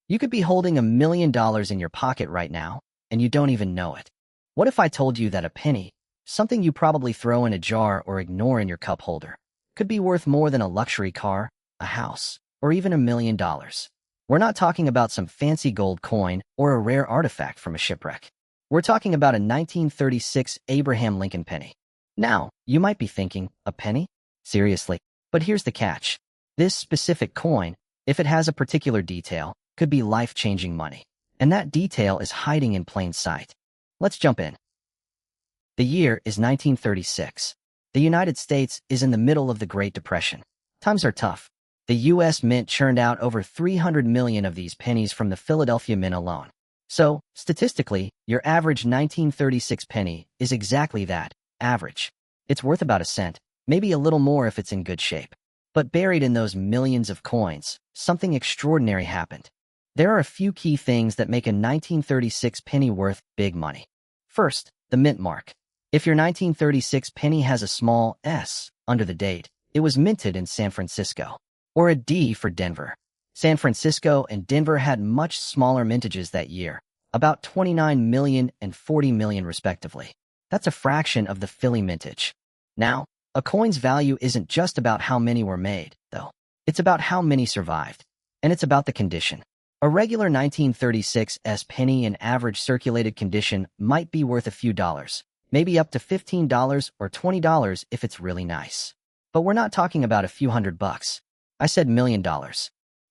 You could be holding $1 million in your pocket right now, and you don't even know it. What if I told you that a penny, something you probably throw in a jar or ignore in your cup holder, could be worth more than a luxury car, a house, or even $1 million? We're not talking about some fancy gold coin or a rare artifact from a shipwreck. We're talking about a 1936 Abraham Lincoln penny. Now, you might be thinking, a penny? Seriously. But here's the catch. This specific coin, if it has a particular detail, could be life-changing money. And that detail is hiding in plain sight. Let's jump in. The year is 1936. The United States is in the middle of the Great Depression. Times are tough. The U.S. Mint churned out over 300 million of these pennies from the Philadelphia Mint alone. So, statistically, your average 1936 penny is exactly that, average. It's worth about a cent, maybe a little more if it's in good shape. But buried in those millions of coins, something extraordinary happened. There are a few key things that make a 1936 penny worth big money. First, the mint mark. If your 1936 penny has a small S under the date, it was minted in San Francisco. Or a D for Denver. San Francisco and Denver had much smaller mintages that year, about 29 million and 40 million respectively. That's a fraction of the Philly mintage. Now, a coin's value isn't just about how many were made, though. It's about how many survived. And it's about the condition. A regular 1936 penny in average circulated condition might be worth a few dollars, maybe up to $15 or $20 if it's really nice. But we're not talking about a few $100. I said $1 million.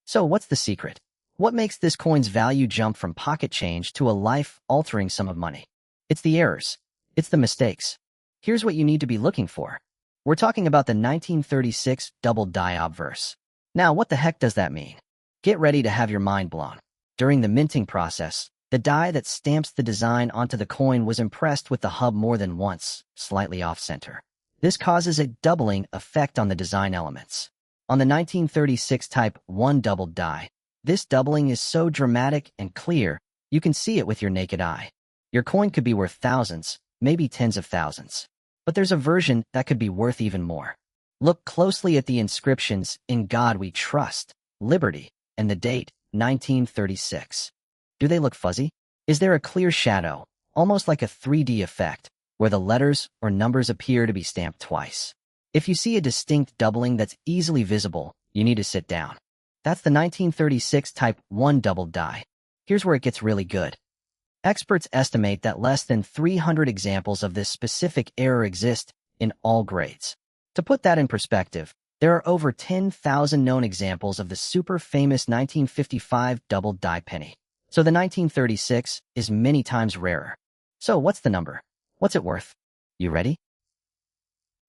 So what's the secret? What makes this coin's value jump from pocket change to a life-altering sum of money? It's the errors. It's the mistakes. Here's what you need to be looking for. We're talking about the 1936 double die obverse. Now, what the heck does that mean? Get ready to have your mind blown. During the minting process, the die that stamps the design onto the coin was impressed with the hub more than once, slightly off-center. This causes a doubling effect on the design elements. On the 1936 Type 1 doubled die, this doubling is so dramatic and clear, you can see it with your naked eye. Your coin could be worth thousands, maybe tens of thousands. But there's a version that could be worth even more. Look closely at the inscriptions, "In God We Trust," "Liberty," and the date, 1936. Do they look fuzzy? Is there a clear shadow, almost like a 3D effect, where the letters or numbers appear to be stamped twice? If you see a distinct doubling that's easily visible, you need to sit down. That's the 1936 Type 1 doubled die. Here's where it gets really good. Experts estimate that less than 300 examples of this specific error exist in all grades. To put that in perspective, there are over 10,000 known examples of the super famous 1955 doubled die penny. So the 1936 is many times rarer. So what's the number? What's it worth? You ready?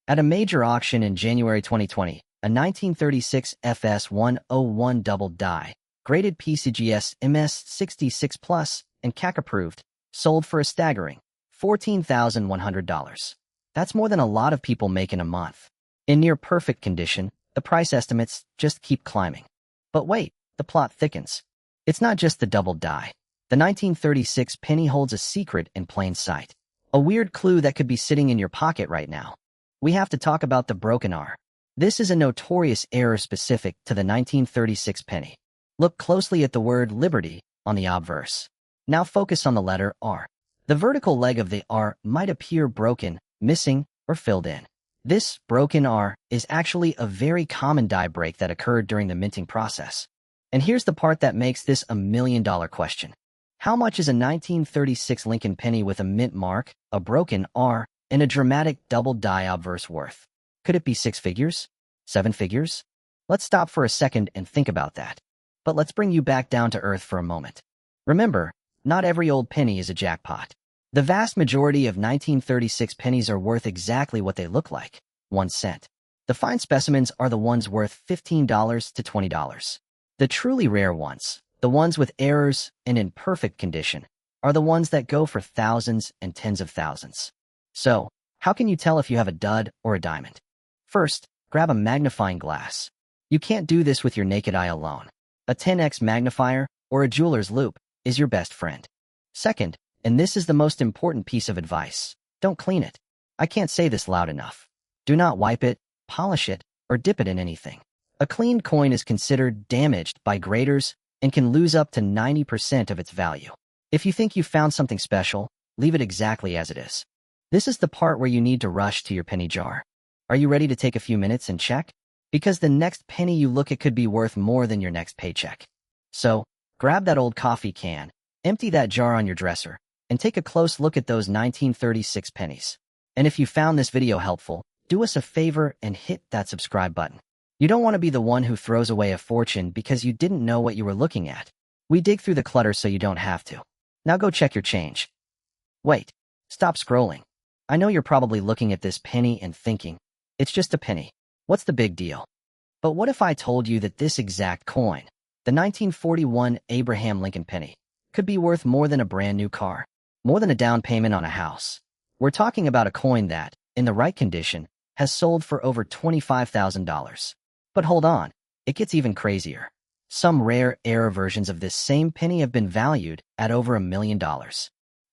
At a major auction in January 2020, a 1936 FS101 doubled die, graded PCGS MS66 Plus and CAC approved, sold for a staggering $14,100. That's more than a lot of people make in a month. In near perfect condition, the price estimates just keep climbing. But wait, the plot thickens. It's not just the doubled die. The 1936 penny holds a secret in plain sight. A weird clue that could be sitting in your pocket right now. We have to talk about the broken R. This is a notorious error specific to the 1936 penny. Look closely at the word liberty on the obverse. Now focus on the letter R. The vertical leg of the R might appear broken, missing, or filled in. This broken R is actually a very common die break that occurred during the minting process. And here's the part that makes this a $1 million question. How much is a 1936 Lincoln penny with a mint mark, a broken R, and a dramatic double die obverse worth? Could it be 6 figures? 7 figures? Let's stop for a second and think about that. But let's bring you back down to earth for a moment. Remember, not every old penny is a jackpot. The vast majority of 1936 pennies are worth exactly what they look like, 1 cent. The fine specimens are the ones worth $15 to $20. The truly rare ones, the ones with errors and in perfect condition, are the ones that go for thousands and tens of thousands. So, how can you tell if you have a dud or a diamond? First, grab a magnifying glass. You can't do this with your naked eye alone. A 10x magnifier or a jeweler's loupe is your best friend. Second, and this is the most important piece of advice, don't clean it. I can't say this loud enough. Do not wipe it, polish it, or dip it in anything. A cleaned coin is considered damaged by graders, and can lose up to 90% of its value. If you think you found something special, leave it exactly as it is. This is the part where you need to rush to your penny jar. Are you ready to take a few minutes and check? Because the next penny you look at could be worth more than your next paycheck. So, grab that old coffee can, empty that jar on your dresser, and take a close look at those 1936 pennies. And if you found this video helpful, do us a favor and hit that subscribe button. You don't want to be the one who throws away a fortune because you didn't know what you were looking at. We dig through the clutter so you don't have to. Now go check your change. Wait, stop scrolling. I know you're probably looking at this penny and thinking, it's just a penny. What's the big deal? But what if I told you that this exact coin, the 1941 Abraham Lincoln penny, could be worth more than a brand new car, more than a down payment on a house? We're talking about a coin that, in the right condition, has sold for over $25,000. But hold on, it gets even crazier. Some rare era versions of this same penny have been valued at over $1 million.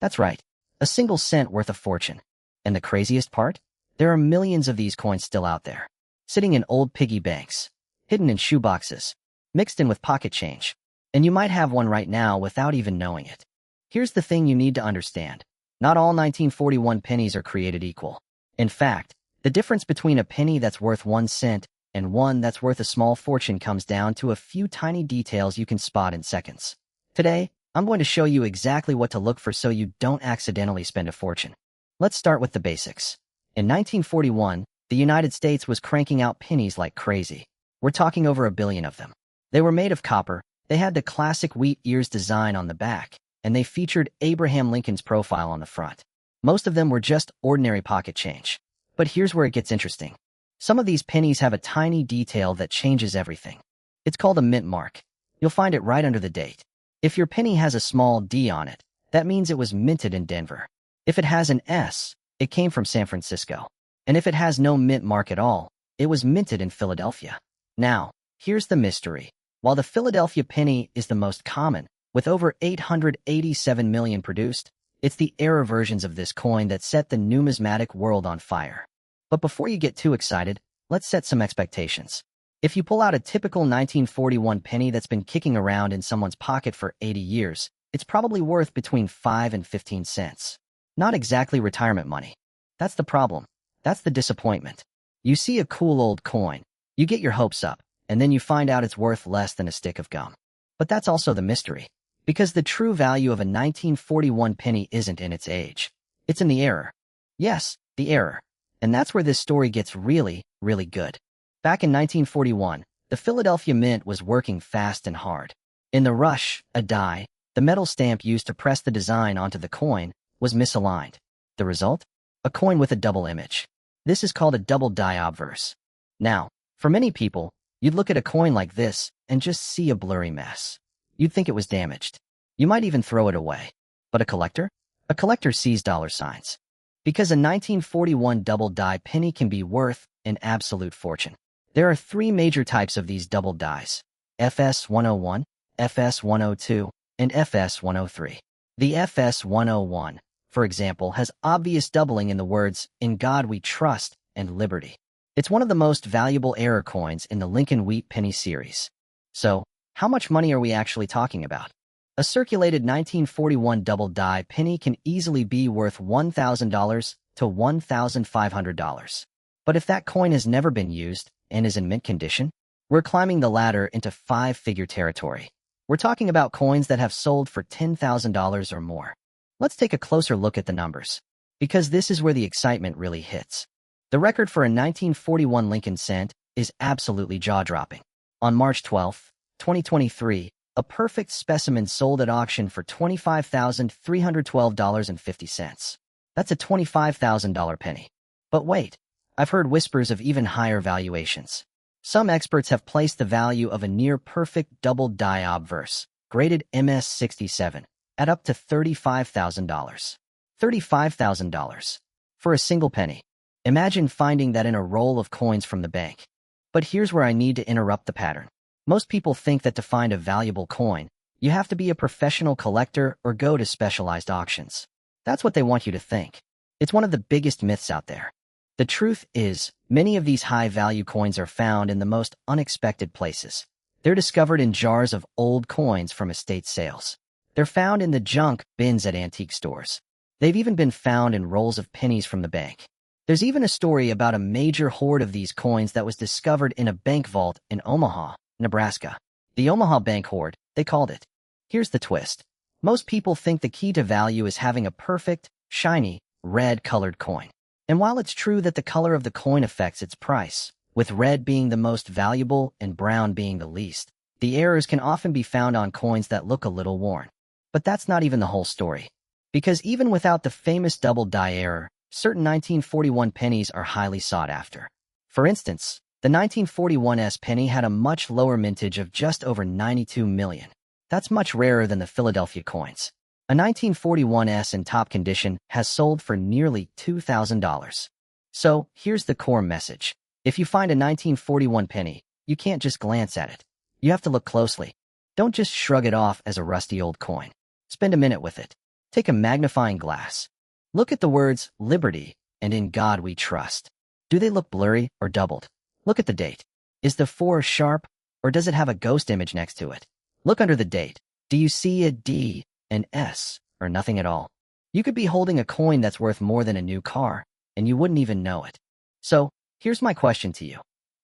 That's right, a single cent worth of fortune. And the craziest part? There are millions of these coins still out there, sitting in old piggy banks, hidden in shoeboxes, mixed in with pocket change. And you might have one right now without even knowing it. Here's the thing you need to understand. Not all 1941 pennies are created equal. In fact, the difference between a penny that's worth 1 cent and one that's worth a small fortune comes down to a few tiny details you can spot in seconds. Today, I'm going to show you exactly what to look for so you don't accidentally spend a fortune. Let's start with the basics. In 1941, the United States was cranking out pennies like crazy. We're talking over 1 billion of them. They were made of copper, they had the classic wheat ears design on the back, and they featured Abraham Lincoln's profile on the front. Most of them were just ordinary pocket change. But here's where it gets interesting. Some of these pennies have a tiny detail that changes everything. It's called a mint mark. You'll find it right under the date. If your penny has a small D on it, that means it was minted in Denver. If it has an S, it came from San Francisco. And if it has no mint mark at all, it was minted in Philadelphia. Now, here's the mystery. While the Philadelphia penny is the most common, with over 887 million produced, it's the error versions of this coin that set the numismatic world on fire. But before you get too excited, let's set some expectations. If you pull out a typical 1941 penny that's been kicking around in someone's pocket for 80 years, it's probably worth between 5 and 15 cents. Not exactly retirement money. That's the problem. That's the disappointment. You see a cool old coin, you get your hopes up, and then you find out it's worth less than a stick of gum. But that's also the mystery. Because the true value of a 1941 penny isn't in its age. It's in the error. Yes, the error. And that's where this story gets really, really good. Back in 1941, the Philadelphia Mint was working fast and hard. In the rush, a die, the metal stamp used to press the design onto the coin, was misaligned. The result? A coin with a double image. This is called a double die obverse. Now, for many people, you'd look at a coin like this and just see a blurry mess. You'd think it was damaged. You might even throw it away. But a collector? A collector sees dollar signs. Because a 1941 double die penny can be worth an absolute fortune. There are 3 major types of these double dies: FS 101, FS 102, and FS 103. The FS 101, for example, has obvious doubling in the words, "In God We Trust," and "Liberty." It's one of the most valuable error coins in the Lincoln Wheat Penny series. So, how much money are we actually talking about? A circulated 1941 double die penny can easily be worth $1,000 to $1,500. But if that coin has never been used and is in mint condition, we're climbing the ladder into 5-figure territory. We're talking about coins that have sold for $10,000 or more. Let's take a closer look at the numbers, because this is where the excitement really hits. The record for a 1941 Lincoln cent is absolutely jaw-dropping. On March 12, 2023, a perfect specimen sold at auction for $25,312.50. That's a $25,000 penny. But wait, I've heard whispers of even higher valuations. Some experts have placed the value of a near-perfect double die obverse, graded MS67, at up to $35,000. $35,000 for a single penny. Imagine finding that in a roll of coins from the bank. But here's where I need to interrupt the pattern. Most people think that to find a valuable coin, you have to be a professional collector or go to specialized auctions. That's what they want you to think. It's one of the biggest myths out there. The truth is, many of these high-value coins are found in the most unexpected places. They're discovered in jars of old coins from estate sales. They're found in the junk bins at antique stores. They've even been found in rolls of pennies from the bank. There's even a story about a major hoard of these coins that was discovered in a bank vault in Omaha, Nebraska. The Omaha Bank Hoard, they called it. Here's the twist. Most people think the key to value is having a perfect, shiny, red-colored coin. And while it's true that the color of the coin affects its price, with red being the most valuable and brown being the least, the errors can often be found on coins that look a little worn. But that's not even the whole story. Because even without the famous double die error, certain 1941 pennies are highly sought after. For instance, the 1941 penny had a much lower mintage of just over 92 million. That's much rarer than the Philadelphia coins. A 1941 in top condition has sold for nearly $2,000. So, here's the core message. If you find a 1941 penny, you can't just glance at it. You have to look closely. Don't just shrug it off as a rusty old coin. Spend a minute with it. Take a magnifying glass. Look at the words Liberty and In God We Trust. Do they look blurry or doubled? Look at the date. Is the 4 sharp, or does it have a ghost image next to it? Look under the date. Do you see a D, an S, or nothing at all? You could be holding a coin that's worth more than a new car, and you wouldn't even know it. So, here's my question to you.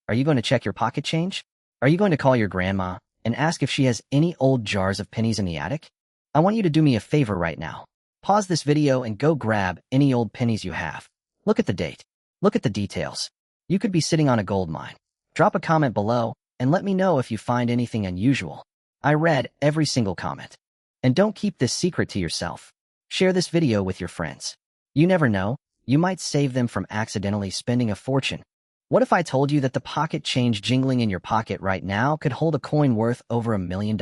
Are you going to check your pocket change? Are you going to call your grandma and ask if she has any old jars of pennies in the attic? I want you to do me a favor right now. Pause this video and go grab any old pennies you have. Look at the date. Look at the details. You could be sitting on a gold mine. Drop a comment below and let me know if you find anything unusual. I read every single comment. And don't keep this secret to yourself. Share this video with your friends. You never know, you might save them from accidentally spending a fortune. What if I told you that the pocket change jingling in your pocket right now could hold a coin worth over $1 million?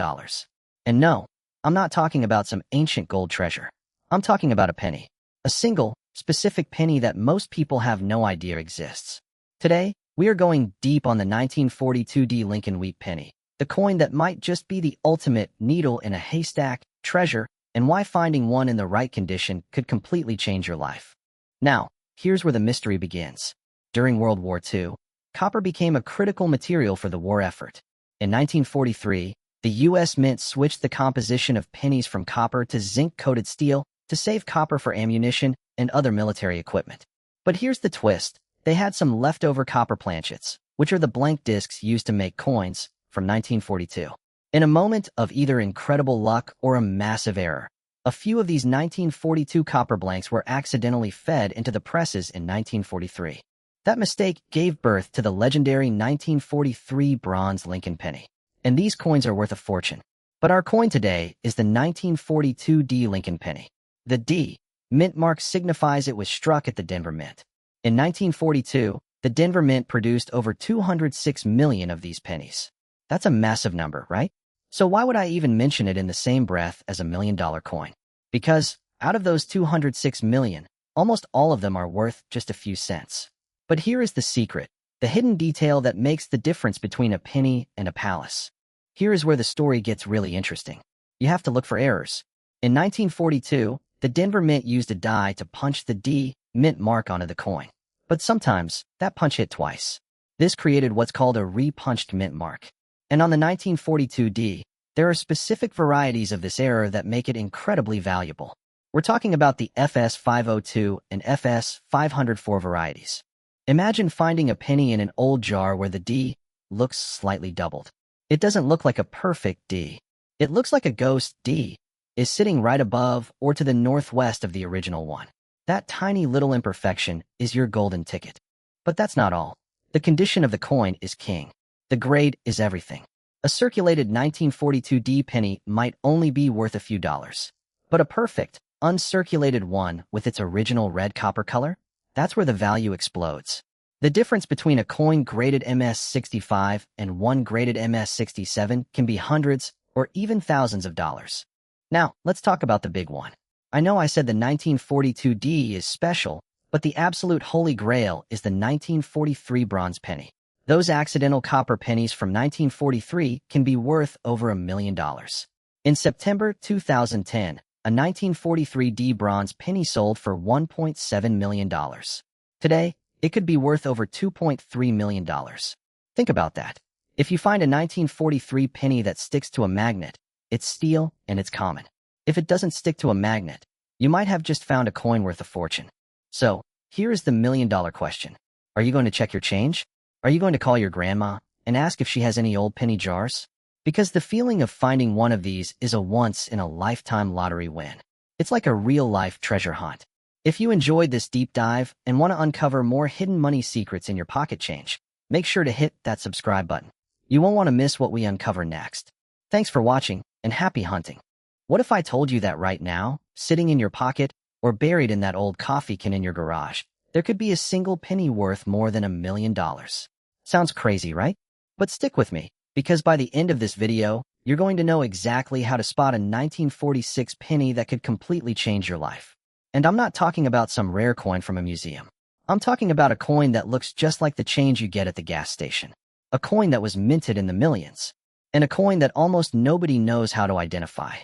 And no, I'm not talking about some ancient gold treasure. I'm talking about a penny. A single, specific penny that most people have no idea exists. Today, we are going deep on the 1942 Lincoln Wheat penny, the coin that might just be the ultimate needle in a haystack treasure, and why finding one in the right condition could completely change your life. Now, here's where the mystery begins. During World War II, copper became a critical material for the war effort. In 1943, the U.S. Mint switched the composition of pennies from copper to zinc-coated steel to save copper for ammunition and other military equipment. But here's the twist. They had some leftover copper planchets, which are the blank discs used to make coins, from 1942. In a moment of either incredible luck or a massive error, a few of these 1942 copper blanks were accidentally fed into the presses in 1943. That mistake gave birth to the legendary 1943 bronze Lincoln penny. And these coins are worth a fortune. But our coin today is the 1942 Lincoln penny. The D mint mark signifies it was struck at the Denver Mint. In 1942, the Denver Mint produced over 206 million of these pennies. That's a massive number, right? So why would I even mention it in the same breath as $1 million coin? Because, out of those 206 million, almost all of them are worth just a few cents. But here is the secret, the hidden detail that makes the difference between a penny and a palace. Here is where the story gets really interesting. You have to look for errors. In 1942, the Denver Mint used a die to punch the D mint mark onto the coin. But sometimes, that punch hit twice. This created what's called a re-punched mint mark. And on the 1942 D, there are specific varieties of this error that make it incredibly valuable. We're talking about the FS 502 and FS 504 varieties. Imagine finding a penny in an old jar where the D looks slightly doubled. It doesn't look like a perfect D. It looks like a ghost D is sitting right above or to the northwest of the original one. That tiny little imperfection is your golden ticket. But that's not all. The condition of the coin is king. The grade is everything. A circulated 1942 D penny might only be worth a few dollars. But a perfect, uncirculated one with its original red copper color? That's where the value explodes. The difference between a coin graded MS-65 and one graded MS-67 can be hundreds or even thousands of dollars. Now, let's talk about the big one. I know I said the 1942 D is special, but the absolute holy grail is the 1943 bronze penny. Those accidental copper pennies from 1943 can be worth over $1 million. In September 2010, a 1943 D bronze penny sold for $1.7 million. Today, it could be worth over $2.3 million. Think about that. If you find a 1943 penny that sticks to a magnet, it's steel and it's common. If it doesn't stick to a magnet, you might have just found a coin worth a fortune. So, here is the million-dollar question. Are you going to check your change? Are you going to call your grandma and ask if she has any old penny jars? Because the feeling of finding one of these is a once-in-a-lifetime lottery win. It's like a real-life treasure hunt. If you enjoyed this deep dive and want to uncover more hidden money secrets in your pocket change, make sure to hit that subscribe button. You won't want to miss what we uncover next. Thanks for watching, and happy hunting. What if I told you that right now, sitting in your pocket or buried in that old coffee can in your garage, there could be a single penny worth more than $1 million? Sounds crazy, right? But stick with me, because by the end of this video, you're going to know exactly how to spot a 1946 penny that could completely change your life. And I'm not talking about some rare coin from a museum. I'm talking about a coin that looks just like the change you get at the gas station. A coin that was minted in the millions. And a coin that almost nobody knows how to identify.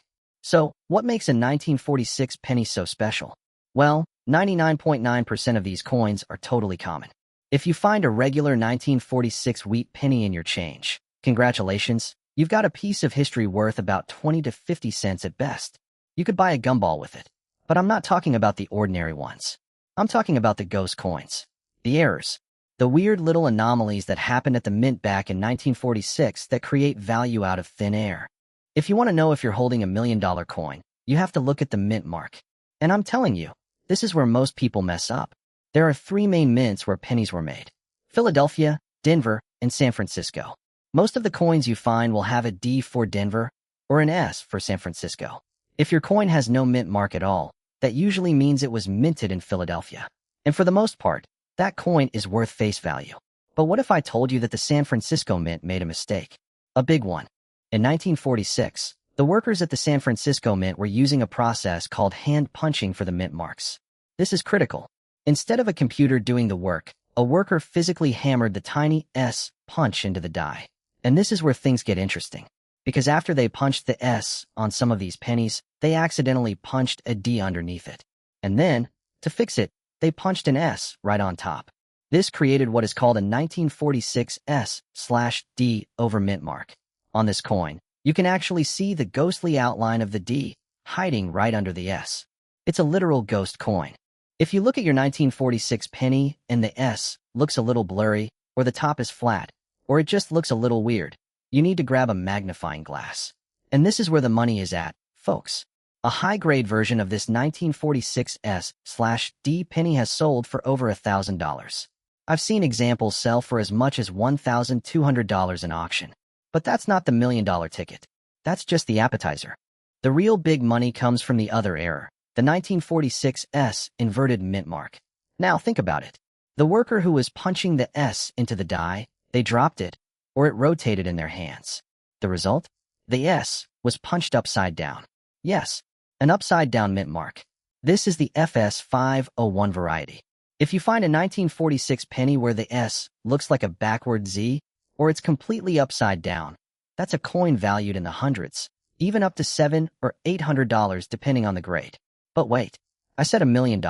So, what makes a 1946 penny so special? Well, 99.9% of these coins are totally common. If you find a regular 1946 wheat penny in your change, congratulations, you've got a piece of history worth about 20 to 50 cents at best. You could buy a gumball with it. But I'm not talking about the ordinary ones. I'm talking about the ghost coins. The errors. The weird little anomalies that happened at the mint back in 1946 that create value out of thin air. If you want to know if you're holding $1 million coin, you have to look at the mint mark. And I'm telling you, this is where most people mess up. There are 3 main mints where pennies were made: Philadelphia, Denver, and San Francisco. Most of the coins you find will have a D for Denver or an S for San Francisco. If your coin has no mint mark at all, that usually means it was minted in Philadelphia. And for the most part, that coin is worth face value. But what if I told you that the San Francisco Mint made a mistake? A big one. In 1946, the workers at the San Francisco Mint were using a process called hand punching for the mint marks. This is critical. Instead of a computer doing the work, a worker physically hammered the tiny S punch into the die. And this is where things get interesting. Because after they punched the S on some of these pennies, they accidentally punched a D underneath it. And then, to fix it, they punched an S right on top. This created what is called a 1946 S/D over mint mark. On this coin, you can actually see the ghostly outline of the D hiding right under the S. It's a literal ghost coin. If you look at your 1946 penny and the S looks a little blurry, or the top is flat, or it just looks a little weird, you need to grab a magnifying glass. And this is where the money is at, folks. A high-grade version of this 1946 S/D penny has sold for over $1,000. I've seen examples sell for as much as $1,200 in auction. But that's not the $1 million ticket. That's just the appetizer. The real big money comes from the other error, the 1946 S inverted mint mark. Now think about it. The worker who was punching the S into the die, they dropped it, or it rotated in their hands. The result? The S was punched upside down. Yes, an upside-down mint mark. This is the FS 501 variety. If you find a 1946 penny where the S looks like a backward Z, or it's completely upside down, that's a coin valued in the hundreds, even up to $700 or $800 depending on the grade. But wait, I said $1 million.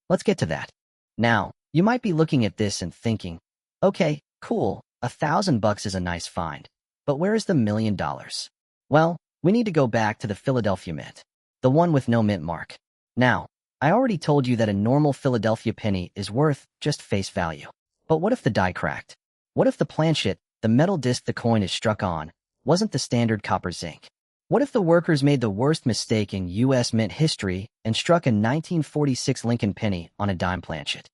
Let's get to that. Now, you might be looking at this and thinking, okay, cool, $1,000 is a nice find, but where is the $1 million? Well, we need to go back to the Philadelphia Mint, the one with no mint mark. Now, I already told you that a normal Philadelphia penny is worth just face value. But what if the die cracked? What if the planchet, the metal disc the coin is struck on, wasn't the standard copper zinc? What if the workers made the worst mistake in U.S. mint history and struck a 1946 Lincoln penny on a dime planchet?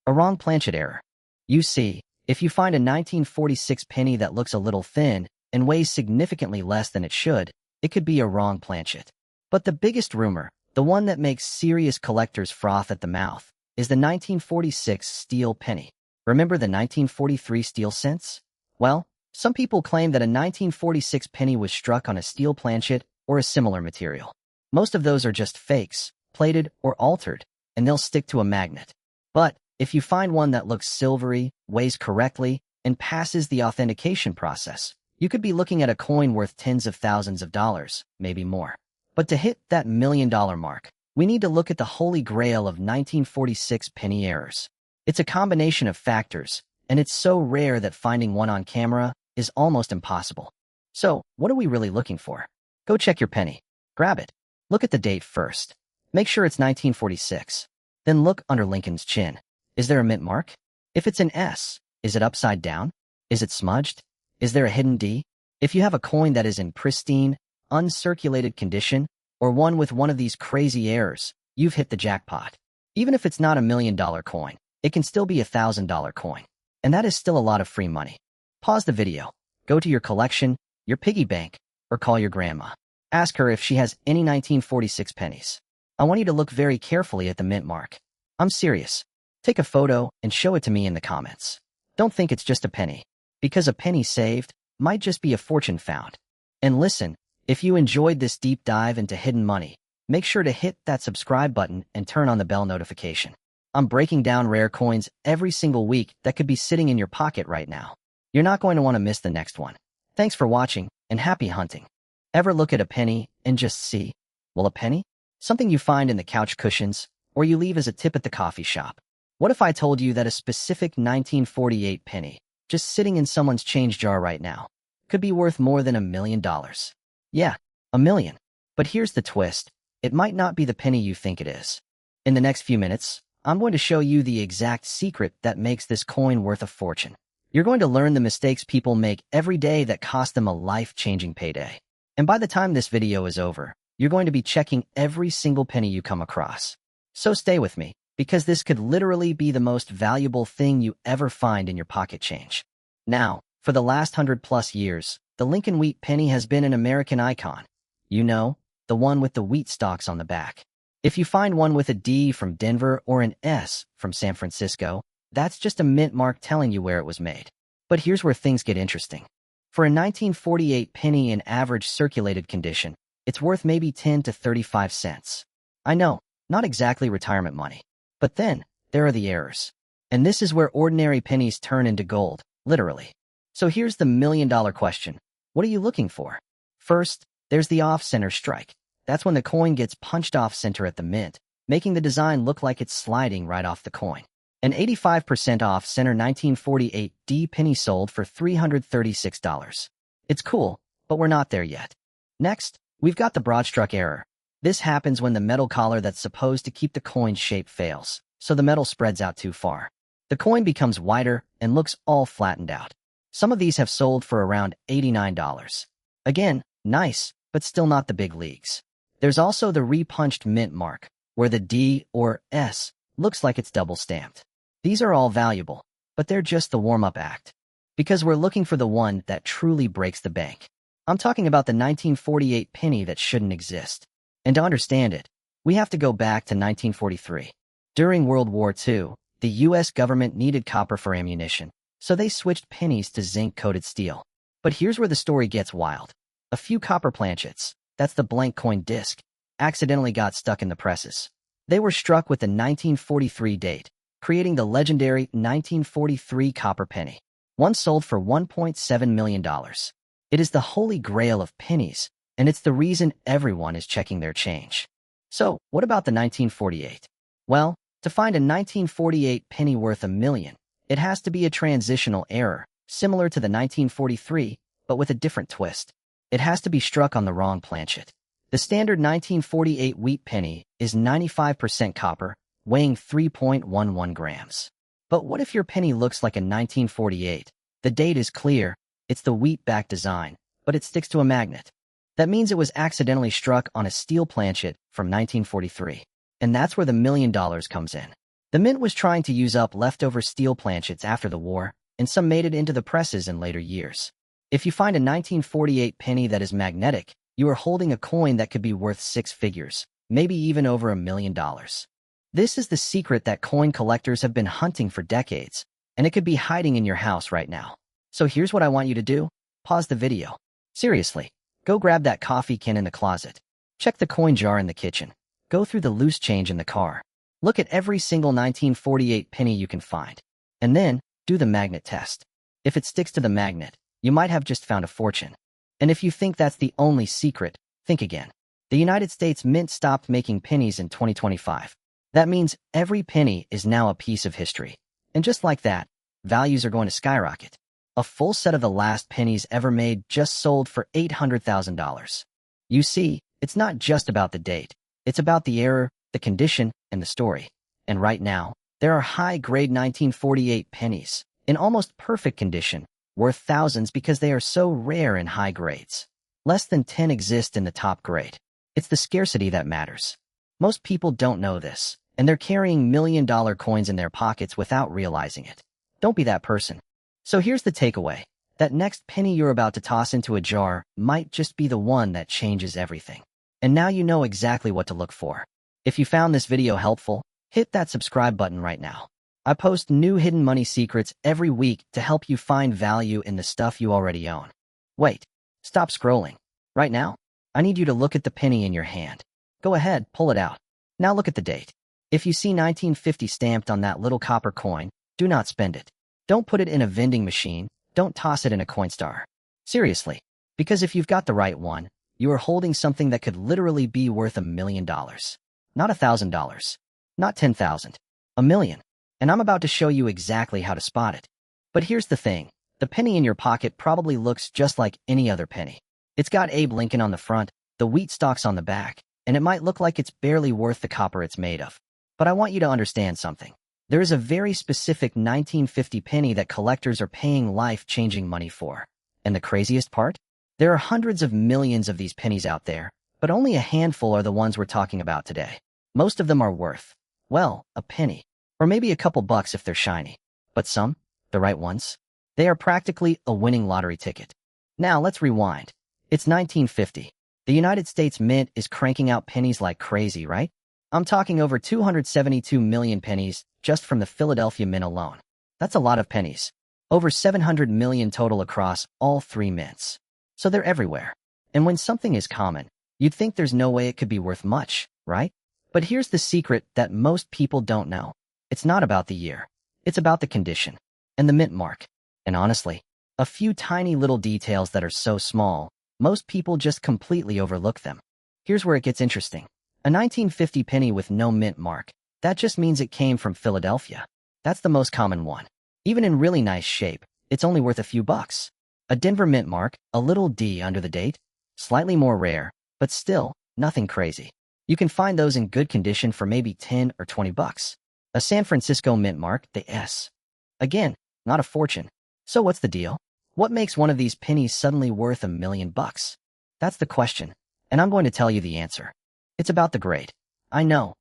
A wrong planchet error. You see, if you find a 1946 penny that looks a little thin and weighs significantly less than it should, it could be a wrong planchet. But the biggest rumor, the one that makes serious collectors froth at the mouth, is the 1946 steel penny. Remember the 1943 steel cents? Well, some people claim that a 1946 penny was struck on a steel planchet or a similar material. Most of those are just fakes, plated or altered, and they'll stick to a magnet. But if you find one that looks silvery, weighs correctly, and passes the authentication process, you could be looking at a coin worth tens of thousands of dollars, maybe more. But to hit that $1 million mark, we need to look at the holy grail of 1946 penny errors. It's a combination of factors, and it's so rare that finding one on camera is almost impossible. So, what are we really looking for? Go check your penny. Grab it. Look at the date first. Make sure it's 1946. Then look under Lincoln's chin. Is there a mint mark? If it's an S, is it upside down? Is it smudged? Is there a hidden D? If you have a coin that is in pristine, uncirculated condition, or one with one of these crazy errors, you've hit the jackpot. Even if it's not $1 million coin, it can still be $1,000 coin. And that is still a lot of free money. Pause the video. Go to your collection, your piggy bank, or call your grandma. Ask her if she has any 1946 pennies. I want you to look very carefully at the mint mark. I'm serious. Take a photo and show it to me in the comments. Don't think it's just a penny, because a penny saved might just be a fortune found. And listen, if you enjoyed this deep dive into hidden money, make sure to hit that subscribe button and turn on the bell notification. I'm breaking down rare coins every single week that could be sitting in your pocket right now. You're not going to want to miss the next one. Thanks for watching, and happy hunting. Ever look at a penny and just see, well, a penny? Something you find in the couch cushions, or you leave as a tip at the coffee shop. What if I told you that a specific 1948 penny, just sitting in someone's change jar right now, could be worth more than $1 million? Yeah, $1 million. But here's the twist. It might not be the penny you think it is. In the next few minutes, I'm going to show you the exact secret that makes this coin worth a fortune. You're going to learn the mistakes people make every day that cost them a life-changing payday. And by the time this video is over, you're going to be checking every single penny you come across. So stay with me, because this could literally be the most valuable thing you ever find in your pocket change. Now, for the last 100+ years, the Lincoln wheat penny has been an American icon. You know, the one with the wheat stalks on the back. If you find one with a D from Denver or an S from San Francisco, that's just a mint mark telling you where it was made. But here's where things get interesting. For a 1948 penny in average circulated condition, it's worth maybe 10 to 35 cents. I know, not exactly retirement money. But then, there are the errors. And this is where ordinary pennies turn into gold, literally. So here's the $1 million question. What are you looking for? First, there's the off-center strike. That's when the coin gets punched off-center at the mint, making the design look like it's sliding right off the coin. An 85% off-center 1948 D penny sold for $336. It's cool, but we're not there yet. Next, we've got the broad-struck error. This happens when the metal collar that's supposed to keep the coin's shape fails, so the metal spreads out too far. The coin becomes wider and looks all flattened out. Some of these have sold for around $89. Again, nice, but still not the big leagues. There's also the repunched mint mark, where the D or S looks like it's double-stamped. These are all valuable, but they're just the warm-up act. Because we're looking for the one that truly breaks the bank. I'm talking about the 1948 penny that shouldn't exist. And to understand it, we have to go back to 1943. During World War II, the U.S. government needed copper for ammunition, so they switched pennies to zinc-coated steel. But here's where the story gets wild. A few copper planchets, that's the blank coin disc, accidentally got stuck in the presses. They were struck with the 1943 date, creating the legendary 1943 copper penny. One sold for $1.7 million. It is the holy grail of pennies, and it's the reason everyone is checking their change. So, what about the 1948? Well, to find a 1948 penny worth $1 million, it has to be a transitional error, similar to the 1943, but with a different twist. It has to be struck on the wrong planchet. The standard 1948 wheat penny is 95% copper, weighing 3.11 grams. But what if your penny looks like a 1948? The date is clear, it's the wheat-back design, but it sticks to a magnet. That means it was accidentally struck on a steel planchet from 1943. And that's where the $1 million comes in. The mint was trying to use up leftover steel planchets after the war, and some made it into the presses in later years. If you find a 1948 penny that is magnetic, you are holding a coin that could be worth 6 figures, maybe even over $1 million. This is the secret that coin collectors have been hunting for decades, and it could be hiding in your house right now. So here's what I want you to do. Pause the video. Seriously, go grab that coffee can in the closet. Check the coin jar in the kitchen. Go through the loose change in the car. Look at every single 1948 penny you can find. And then, do the magnet test. If it sticks to the magnet, you might have just found a fortune. And if you think that's the only secret, think again. The United States Mint stopped making pennies in 2025. That means every penny is now a piece of history. And just like that, values are going to skyrocket. A full set of the last pennies ever made just sold for $800,000. You see, it's not just about the date. It's about the era, the condition, and the story. And right now, there are high-grade 1948 pennies, in almost perfect condition, worth thousands because they are so rare in high grades. Less than 10 exist in the top grade. It's the scarcity that matters. Most people don't know this, and they're carrying million-dollar coins in their pockets without realizing it. Don't be that person. So here's the takeaway. That next penny you're about to toss into a jar might just be the one that changes everything. And now you know exactly what to look for. If you found this video helpful, hit that subscribe button right now. I post new hidden money secrets every week to help you find value in the stuff you already own. Wait, stop scrolling. Right now, I need you to look at the penny in your hand. Go ahead, pull it out. Now look at the date. If you see 1950 stamped on that little copper coin, do not spend it. Don't put it in a vending machine. Don't toss it in a Coinstar. Seriously, because if you've got the right one, you are holding something that could literally be worth $1 million. Not $1,000. Not 10,000. $1 million. And I'm about to show you exactly how to spot it. But here's the thing. The penny in your pocket probably looks just like any other penny. It's got Abe Lincoln on the front, the wheat stalks on the back, and it might look like it's barely worth the copper it's made of. But I want you to understand something. There is a very specific 1950 penny that collectors are paying life-changing money for. And the craziest part? There are hundreds of millions of these pennies out there, but only a handful are the ones we're talking about today. Most of them are worth, well, a penny. Or maybe a couple bucks if they're shiny. But some, the right ones, they are practically a winning lottery ticket. Now let's rewind. It's 1950. The United States Mint is cranking out pennies like crazy, right? I'm talking over 272 million pennies just from the Philadelphia Mint alone. That's a lot of pennies. Over 700 million total across all three mints. So they're everywhere. And when something is common, you'd think there's no way it could be worth much, right? But here's the secret that most people don't know. It's not about the year. It's about the condition and the mint mark. And honestly, a few tiny little details that are so small, most people just completely overlook them. Here's where it gets interesting. A 1950 penny with no mint mark. That just means it came from Philadelphia. That's the most common one. Even in really nice shape, it's only worth a few bucks. A Denver mint mark, a little D under the date, slightly more rare, but still, nothing crazy. You can find those in good condition for maybe 10 or 20 bucks. A San Francisco mint mark, the S. Again, not a fortune. So what's the deal? What makes one of these pennies suddenly worth $1 million? That's the question, and I'm going to tell you the answer. It's about the grade. I know.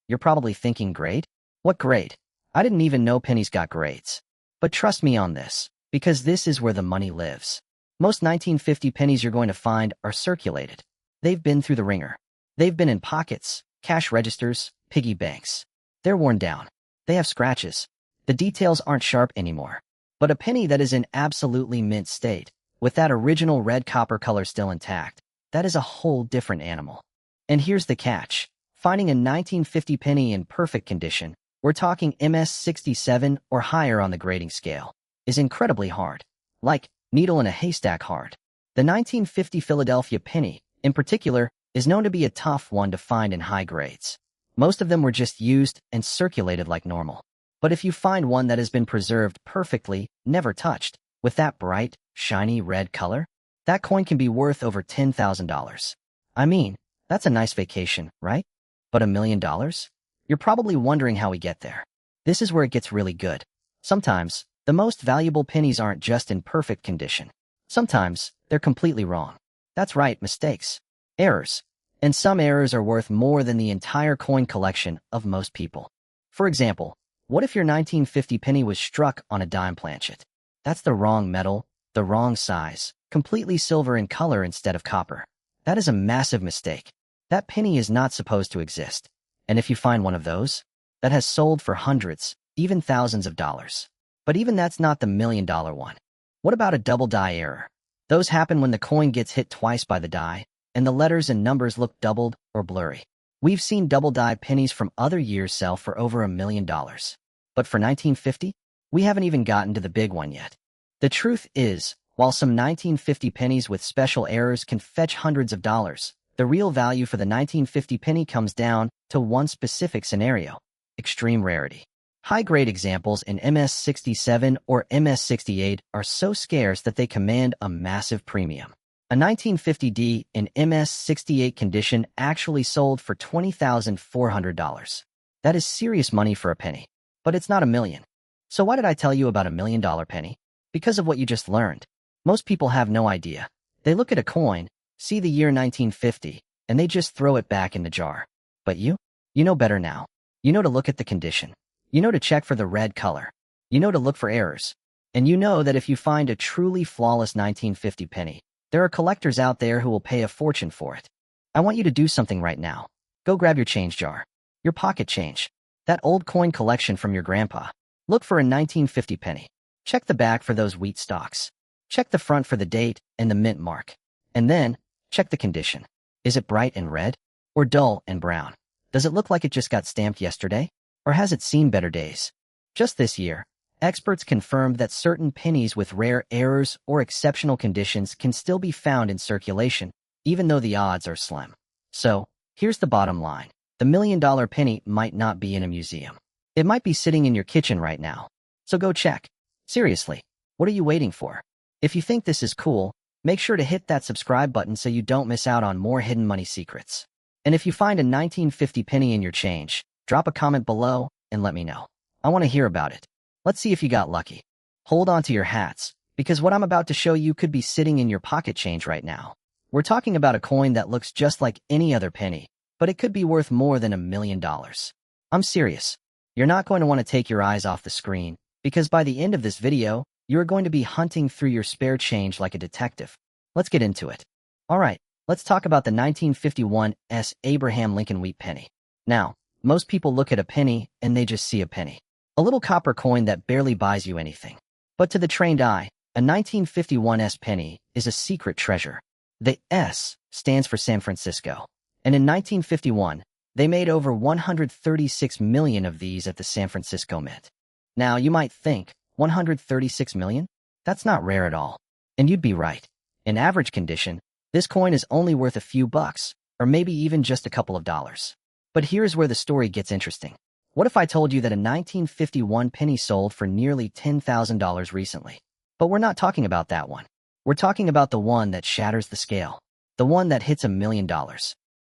You're probably thinking grade? What grade? I didn't even know pennies got grades. But trust me on this, because this is where the money lives. Most 1950 pennies you're going to find are circulated. They've been through the ringer. They've been in pockets, cash registers, piggy banks. They're worn down. They have scratches. The details aren't sharp anymore. But a penny that is in absolutely mint state, with that original red copper color still intact, that is a whole different animal. And here's the catch. Finding a 1950 penny in perfect condition, we're talking MS67 or higher on the grading scale, is incredibly hard. Like needle in a haystack hard. The 1950 Philadelphia penny, in particular, is known to be a tough one to find in high grades. Most of them were just used and circulated like normal. But if you find one that has been preserved perfectly, never touched, with that bright, shiny red color, that coin can be worth over $10,000. I mean, that's a nice vacation, right? But $1 million? You're probably wondering how we get there. This is where it gets really good. Sometimes, the most valuable pennies aren't just in perfect condition. Sometimes, they're completely wrong. That's right, mistakes. Errors. And some errors are worth more than the entire coin collection of most people. For example, what if your 1950 penny was struck on a dime planchet? That's the wrong metal, the wrong size, completely silver in color instead of copper. That is a massive mistake. That penny is not supposed to exist. And if you find one of those, that has sold for hundreds, even thousands of dollars. But even that's not the $1 million one. What about a double die error? Those happen when the coin gets hit twice by the die, and the letters and numbers look doubled or blurry. We've seen double die pennies from other years sell for over $1 million. But for 1950, we haven't even gotten to the big one yet. The truth is, while some 1950 pennies with special errors can fetch hundreds of dollars, the real value for the 1950 penny comes down to one specific scenario: extreme rarity. High-grade examples in MS-67 or MS-68 are so scarce that they command a massive premium. A 1950D in MS-68 condition actually sold for $20,400. That is serious money for a penny. But it's not a million. So why did I tell you about $1 million penny? Because of what you just learned. Most people have no idea. They look at a coin, see the year 1950, and they just throw it back in the jar. But you know better now. You know to look at the condition. You know to check for the red color. You know to look for errors. And you know that if you find a truly flawless 1950 penny, there are collectors out there who will pay a fortune for it. I want you to do something right now. Go grab your change jar. Your pocket change. That old coin collection from your grandpa. Look for a 1950 penny. Check the back for those wheat stalks. Check the front for the date and the mint mark. And then, check the condition. Is it bright and red? Or dull and brown? Does it look like it just got stamped yesterday? Or has it seen better days? Just this year, experts confirmed that certain pennies with rare errors or exceptional conditions can still be found in circulation, even though the odds are slim. So, here's the bottom line. The $1 million penny might not be in a museum. It might be sitting in your kitchen right now. So go check. Seriously, what are you waiting for? If you think this is cool, make sure to hit that subscribe button so you don't miss out on more hidden money secrets. And if you find a 1950 penny in your change, drop a comment below and let me know. I want to hear about it. Let's see if you got lucky. Hold on to your hats, because what I'm about to show you could be sitting in your pocket change right now. We're talking about a coin that looks just like any other penny, but it could be worth more than $1 million. I'm serious. You're not going to want to take your eyes off the screen, because by the end of this video, you're going to be hunting through your spare change like a detective. Let's get into it. Alright, let's talk about the 1951 Abraham Lincoln wheat penny. Now, most people look at a penny and they just see a penny. A little copper coin that barely buys you anything. But to the trained eye, a 1951 penny is a secret treasure. The S stands for San Francisco. And in 1951, they made over 136 million of these at the San Francisco Mint. Now, you might think, 136 million? That's not rare at all. And you'd be right. In average condition, this coin is only worth a few bucks, or maybe even just a couple of dollars. But here's where the story gets interesting. What if I told you that a 1951 penny sold for nearly $10,000 recently? But we're not talking about that one. We're talking about the one that shatters the scale. The one that hits $1 million.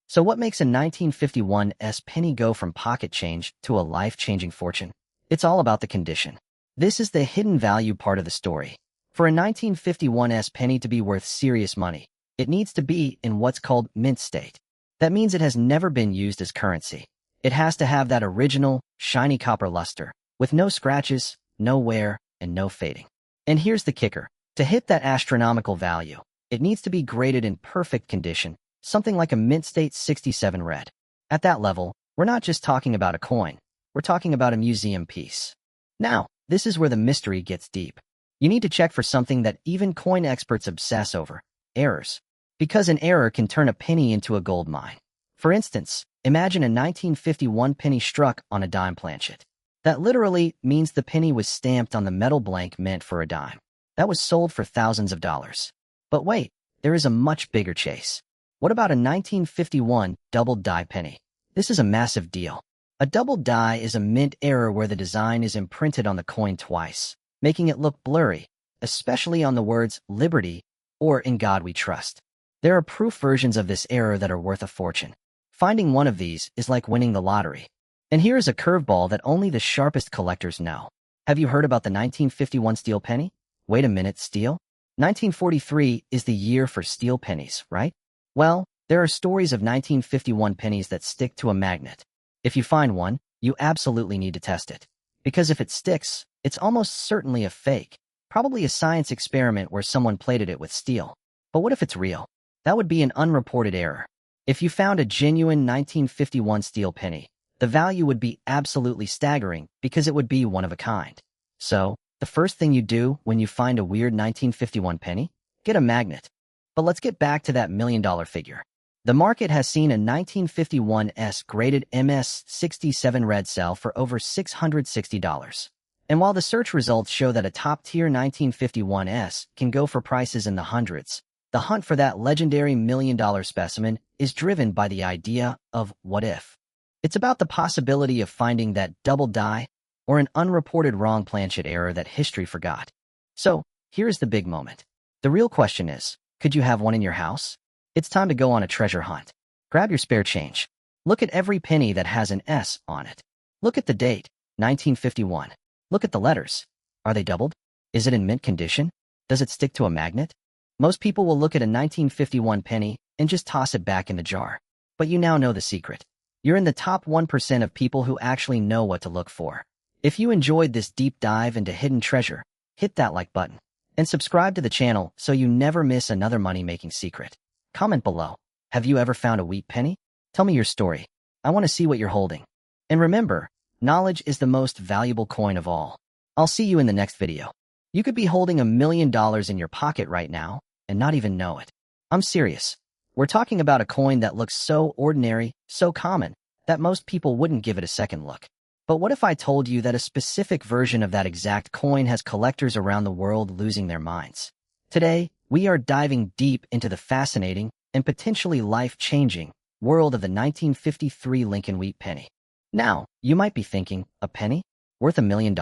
So what makes a 1951 penny go from pocket change to a life-changing fortune? It's all about the condition. This is the hidden value part of the story. For a 1951 penny to be worth serious money, it needs to be in what's called mint state. That means it has never been used as currency. It has to have that original, shiny copper luster, with no scratches, no wear, and no fading. And here's the kicker. To hit that astronomical value, it needs to be graded in perfect condition, something like a mint state 67 red. At that level, we're not just talking about a coin, we're talking about a museum piece. Now, this is where the mystery gets deep. You need to check for something that even coin experts obsess over: errors. Because an error can turn a penny into a gold mine. For instance, imagine a 1951 penny struck on a dime planchet. That literally means the penny was stamped on the metal blank meant for a dime. That was sold for thousands of dollars. But wait, there is a much bigger chase. What about a 1951 doubled die penny? This is a massive deal. A doubled die is a mint error where the design is imprinted on the coin twice, making it look blurry, especially on the words Liberty or In God We Trust. There are proof versions of this error that are worth a fortune. Finding one of these is like winning the lottery. And here is a curveball that only the sharpest collectors know. Have you heard about the 1951 steel penny? Wait a minute, steel? 1943 is the year for steel pennies, right? Well, there are stories of 1951 pennies that stick to a magnet. If you find one, you absolutely need to test it. Because if it sticks, it's almost certainly a fake. Probably a science experiment where someone plated it with steel. But what if it's real? That would be an unreported error. If you found a genuine 1951 steel penny, the value would be absolutely staggering because it would be one of a kind. So, the first thing you do when you find a weird 1951 penny? Get a magnet. But let's get back to that $1 million figure. The market has seen a 1951 graded MS-67 red sell for over $660. And while the search results show that a top-tier 1951 can go for prices in the hundreds, the hunt for that legendary $1 million specimen is driven by the idea of what if. It's about the possibility of finding that double die, or an unreported wrong planchet error that history forgot. So, here's the big moment. The real question is, could you have one in your house? It's time to go on a treasure hunt. Grab your spare change. Look at every penny that has an S on it. Look at the date, 1951. Look at the letters. Are they doubled? Is it in mint condition? Does it stick to a magnet? Most people will look at a 1951 penny and just toss it back in the jar. But you now know the secret. You're in the top 1% of people who actually know what to look for. If you enjoyed this deep dive into hidden treasure, hit that like button and subscribe to the channel so you never miss another money-making secret. Comment below. Have you ever found a wheat penny? Tell me your story. I want to see what you're holding. And remember, knowledge is the most valuable coin of all. I'll see you in the next video. You could be holding $1 million in your pocket right now and not even know it. I'm serious. We're talking about a coin that looks so ordinary, so common, that most people wouldn't give it a second look. But what if I told you that a specific version of that exact coin has collectors around the world losing their minds? Today, we are diving deep into the fascinating and potentially life-changing world of the 1953 Lincoln Wheat penny. Now, you might be thinking, a penny? Worth $1 million?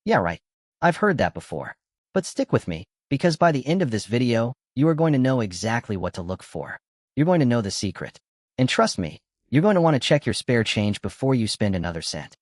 Yeah, right. I've heard that before. But stick with me, because by the end of this video, you are going to know exactly what to look for. You're going to know the secret. And trust me, you're going to want to check your spare change before you spend another cent.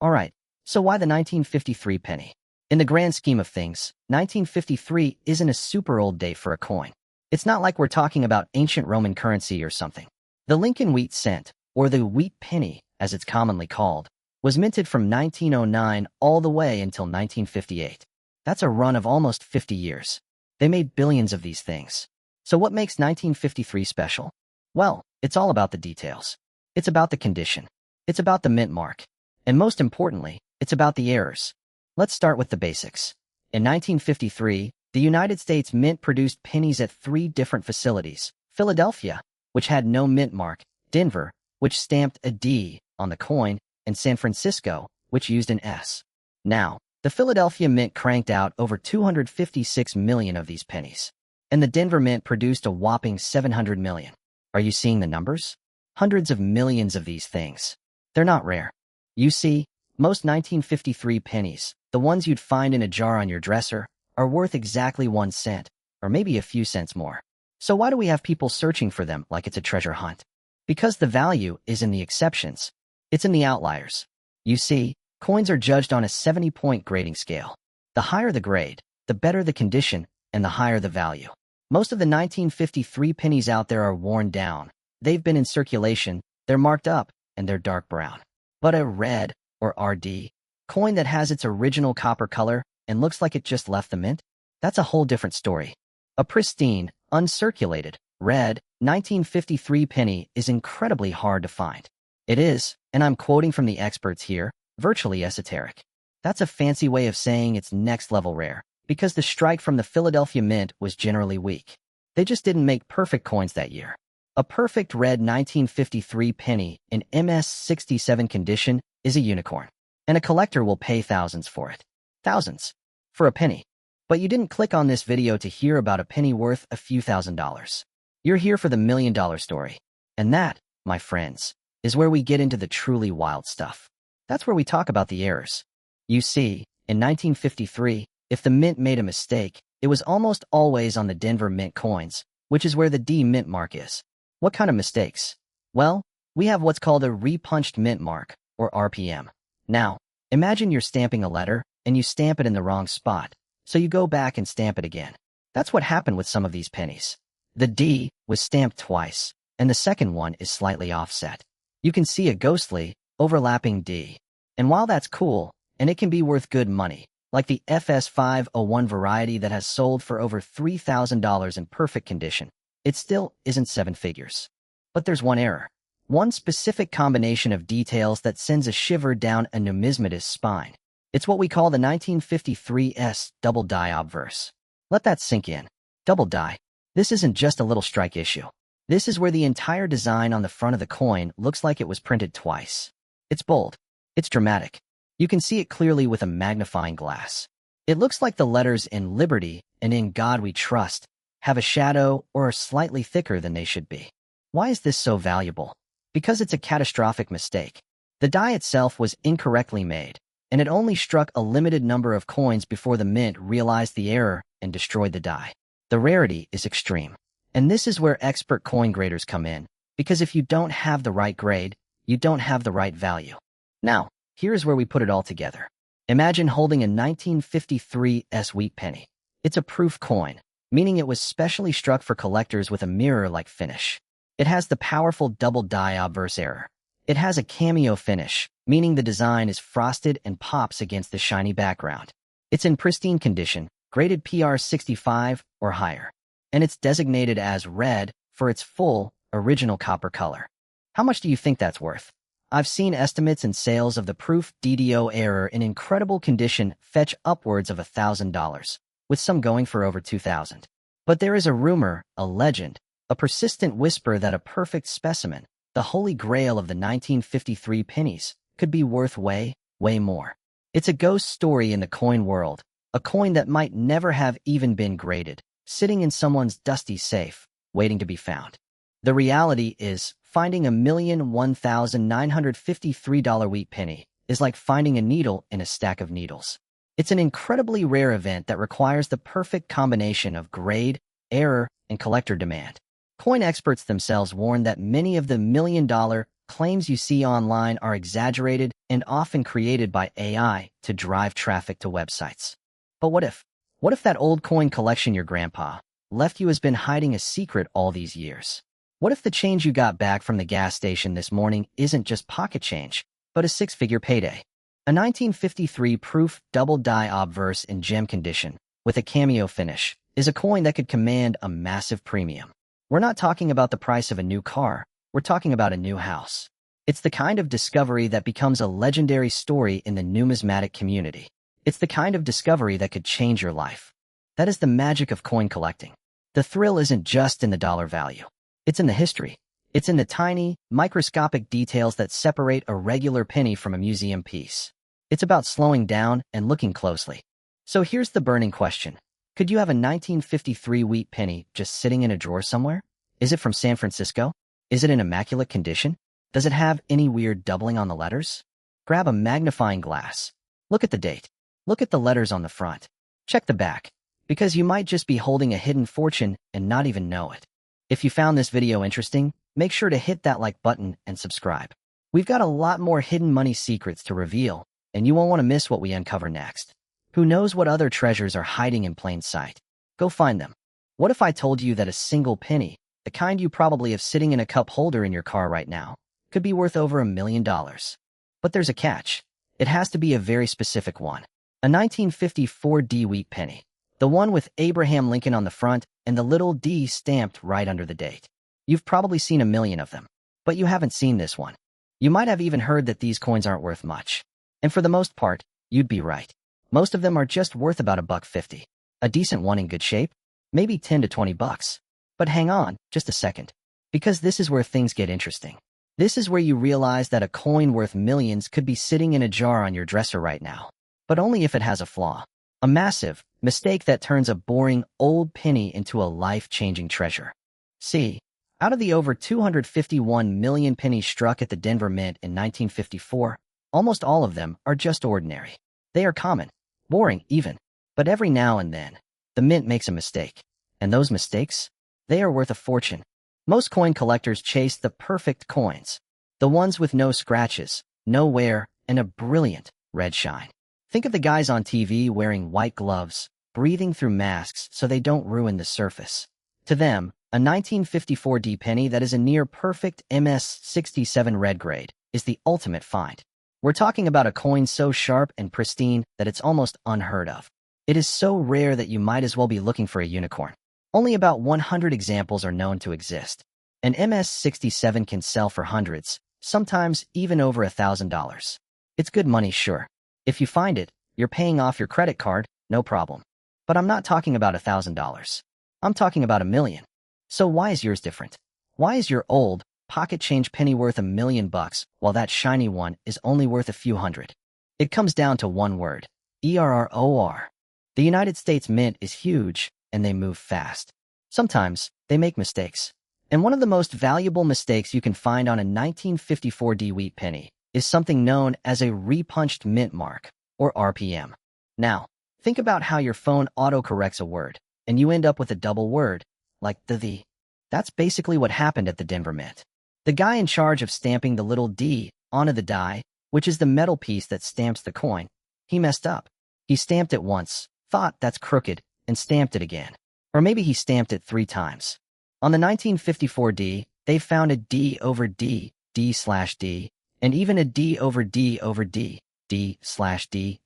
Alright, so why the 1953 penny? In the grand scheme of things, 1953 isn't a super old date for a coin. It's not like we're talking about ancient Roman currency or something. The Lincoln Wheat Cent, or the Wheat Penny, as it's commonly called, was minted from 1909 all the way until 1958. That's a run of almost 50 years. They made billions of these things. So what makes 1953 special? Well, it's all about the details. It's about the condition. It's about the mint mark. And most importantly, it's about the errors. Let's start with the basics. In 1953, the United States Mint produced pennies at 3 different facilities: Philadelphia, which had no mint mark; Denver, which stamped a D on the coin; and San Francisco, which used an S. Now, the Philadelphia Mint cranked out over 256 million of these pennies, and the Denver Mint produced a whopping 700 million. Are you seeing the numbers? Hundreds of millions of these things. They're not rare. You see, most 1953 pennies, the ones you'd find in a jar on your dresser, are worth exactly 1 cent, or maybe a few cents more. So why do we have people searching for them like it's a treasure hunt? Because the value is in the exceptions. It's in the outliers. You see, coins are judged on a 70-point grading scale. The higher the grade, the better the condition, and the higher the value. Most of the 1953 pennies out there are worn down. They've been in circulation, they're marked up, and they're dark brown. But a red, or RD, coin that has its original copper color and looks like it just left the mint? That's a whole different story. A pristine, uncirculated, red, 1953 penny is incredibly hard to find. It is, and I'm quoting from the experts here, virtually esoteric. That's a fancy way of saying it's next-level rare, because the strike from the Philadelphia Mint was generally weak. They just didn't make perfect coins that year. A perfect red 1953 penny in MS-67 condition is a unicorn, and a collector will pay thousands for it. Thousands. For a penny. But you didn't click on this video to hear about a penny worth a few $1,000s. You're here for the $1 million story. And that, my friends, is where we get into the truly wild stuff. That's where we talk about the errors. You see, in 1953, if the mint made a mistake, it was almost always on the Denver Mint coins, which is where the D mint mark is. What kind of mistakes? Well, we have what's called a repunched mint mark, or RPM. Now, imagine you're stamping a letter, and you stamp it in the wrong spot, so you go back and stamp it again. That's what happened with some of these pennies. The D was stamped twice, and the second one is slightly offset. You can see a ghostly, overlapping D. And while that's cool, and it can be worth good money, like the FS501 variety that has sold for over $3,000 in perfect condition, it still isn't 7 figures. But there's one error. One specific combination of details that sends a shiver down a numismatist's spine. It's what we call the 1953's double die obverse. Let that sink in. Double die. This isn't just a little strike issue. This is where the entire design on the front of the coin looks like it was printed twice. It's bold. It's dramatic. You can see it clearly with a magnifying glass. It looks like the letters in Liberty and In God We Trust have a shadow or are slightly thicker than they should be. Why is this so valuable? Because it's a catastrophic mistake. The die itself was incorrectly made, and it only struck a limited number of coins before the mint realized the error and destroyed the die. The rarity is extreme. And this is where expert coin graders come in, because if you don't have the right grade, you don't have the right value. Now, here's where we put it all together. Imagine holding a 1953 wheat penny. It's a proof coin, meaning it was specially struck for collectors with a mirror-like finish. It has the powerful double die obverse error. It has a cameo finish, meaning the design is frosted and pops against the shiny background. It's in pristine condition, graded PR 65 or higher. And it's designated as red for its full, original copper color. How much do you think that's worth? I've seen estimates and sales of the proof DDO error in incredible condition fetch upwards of $1,000, with some going for over $2,000. But there is a rumor, a legend, a persistent whisper that a perfect specimen, the holy grail of the 1953 pennies, could be worth way, way more. It's a ghost story in the coin world, a coin that might never have even been graded, sitting in someone's dusty safe, waiting to be found. The reality is, finding a $1,001,953 wheat penny is like finding a needle in a stack of needles. It's an incredibly rare event that requires the perfect combination of grade, error, and collector demand. Coin experts themselves warn that many of the million-dollar claims you see online are exaggerated and often created by AI to drive traffic to websites. But what if? What if that old coin collection your grandpa left you has been hiding a secret all these years? What if the change you got back from the gas station this morning isn't just pocket change, but a six-figure payday? A 1953 proof double die obverse in gem condition, with a cameo finish, is a coin that could command a massive premium. We're not talking about the price of a new car, we're talking about a new house. It's the kind of discovery that becomes a legendary story in the numismatic community. It's the kind of discovery that could change your life. That is the magic of coin collecting. The thrill isn't just in the dollar value. It's in the history. It's in the tiny, microscopic details that separate a regular penny from a museum piece. It's about slowing down and looking closely. So here's the burning question. Could you have a 1953 wheat penny just sitting in a drawer somewhere? Is it from San Francisco? Is it in immaculate condition? Does it have any weird doubling on the letters? Grab a magnifying glass. Look at the date. Look at the letters on the front. Check the back, because you might just be holding a hidden fortune and not even know it. If you found this video interesting, make sure to hit that like button and subscribe. We've got a lot more hidden money secrets to reveal, and you won't want to miss what we uncover next. Who knows what other treasures are hiding in plain sight? Go find them. What if I told you that a single penny, the kind you probably have sitting in a cup holder in your car right now, could be worth over $1 million? But there's a catch. It has to be a very specific one. A 1954 D wheat penny. The one with Abraham Lincoln on the front and the little D stamped right under the date. You've probably seen a million of them, but you haven't seen this one. You might have even heard that these coins aren't worth much. And for the most part, you'd be right. Most of them are just worth about $1.50. A decent one in good shape? Maybe 10 to 20 bucks. But hang on, just a second. Because this is where things get interesting. This is where you realize that a coin worth millions could be sitting in a jar on your dresser right now. But only if it has a flaw. A massive mistake that turns a boring old penny into a life-changing treasure. See, out of the over 251 million pennies struck at the Denver Mint in 1954, almost all of them are just ordinary. They are common, boring even, but every now and then, the mint makes a mistake. And those mistakes? They are worth a fortune. Most coin collectors chase the perfect coins, the ones with no scratches, no wear, and a brilliant red shine. Think of the guys on TV wearing white gloves, breathing through masks so they don't ruin the surface. To them, a 1954 D penny that is a near-perfect MS-67 red grade is the ultimate find. We're talking about a coin so sharp and pristine that it's almost unheard of. It is so rare that you might as well be looking for a unicorn. Only about 100 examples are known to exist. An MS-67 can sell for hundreds, sometimes even over $1,000. It's good money, sure. If you find it, you're paying off your credit card, no problem. But I'm not talking about $1,000. I'm talking about $1 million. So why is yours different? Why is your old, pocket change penny worth $1 million while that shiny one is only worth a few hundred? It comes down to one word: ERROR. The United States Mint is huge, and they move fast. Sometimes, they make mistakes. And one of the most valuable mistakes you can find on a 1954 D wheat penny is something known as a repunched mint mark. or RPM. Now, think about how your phone autocorrects a word, and you end up with a double word, like the. That's basically what happened at the Denver Mint. The guy in charge of stamping the little D onto the die, which is the metal piece that stamps the coin, he messed up. He stamped it once, thought that's crooked, and stamped it again. Or maybe he stamped it 3 times. On the 1954 D, they found a D over D, D/D, and even a D over D over D, D/D/D.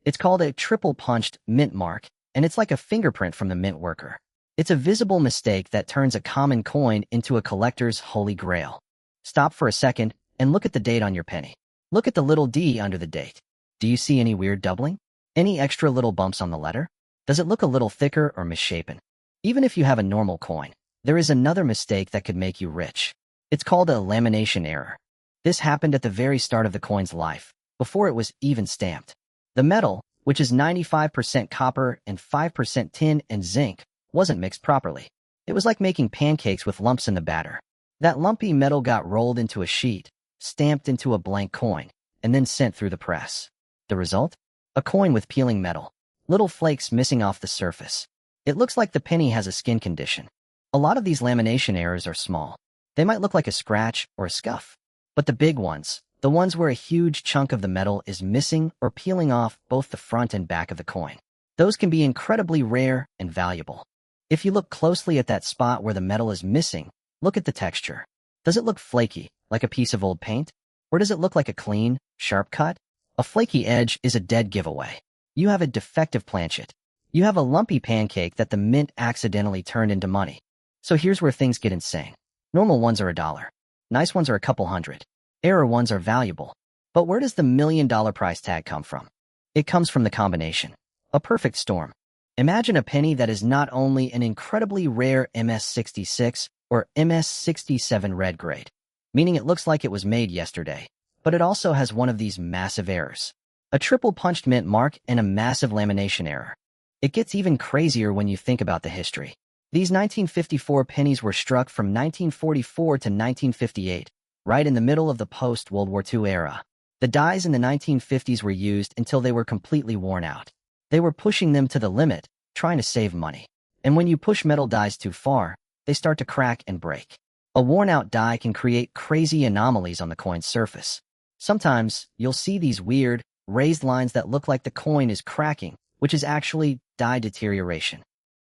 It's called a triple-punched mint mark, and it's like a fingerprint from the mint worker. It's a visible mistake that turns a common coin into a collector's holy grail. Stop for a second and look at the date on your penny. Look at the little D under the date. Do you see any weird doubling? Any extra little bumps on the letter? Does it look a little thicker or misshapen? Even if you have a normal coin, there is another mistake that could make you rich. It's called a lamination error. This happened at the very start of the coin's life, before it was even stamped. The metal, which is 95% copper and 5% tin and zinc, wasn't mixed properly. It was like making pancakes with lumps in the batter. That lumpy metal got rolled into a sheet, stamped into a blank coin, and then sent through the press. The result? A coin with peeling metal, little flakes missing off the surface. It looks like the penny has a skin condition. A lot of these lamination errors are small. They might look like a scratch or a scuff. But the big ones, the ones where a huge chunk of the metal is missing or peeling off both the front and back of the coin, those can be incredibly rare and valuable. If you look closely at that spot where the metal is missing, look at the texture. Does it look flaky, like a piece of old paint? Or does it look like a clean, sharp cut? A flaky edge is a dead giveaway. You have a defective planchet. You have a lumpy pancake that the mint accidentally turned into money. So here's where things get insane. Normal ones are $1. Nice ones are a couple hundred. Error ones are valuable. But where does the $1 million price tag come from? It comes from the combination. A perfect storm. Imagine a penny that is not only an incredibly rare MS66 or MS67 red grade, meaning it looks like it was made yesterday, but it also has one of these massive errors. A triple-punched mint mark and a massive lamination error. It gets even crazier when you think about the history. These 1954 pennies were struck from 1944 to 1958, right in the middle of the post-World War II era. The dies in the 1950s were used until they were completely worn out. They were pushing them to the limit, trying to save money. And when you push metal dies too far, they start to crack and break. A worn-out die can create crazy anomalies on the coin's surface. Sometimes, you'll see these weird, raised lines that look like the coin is cracking, which is actually die deterioration.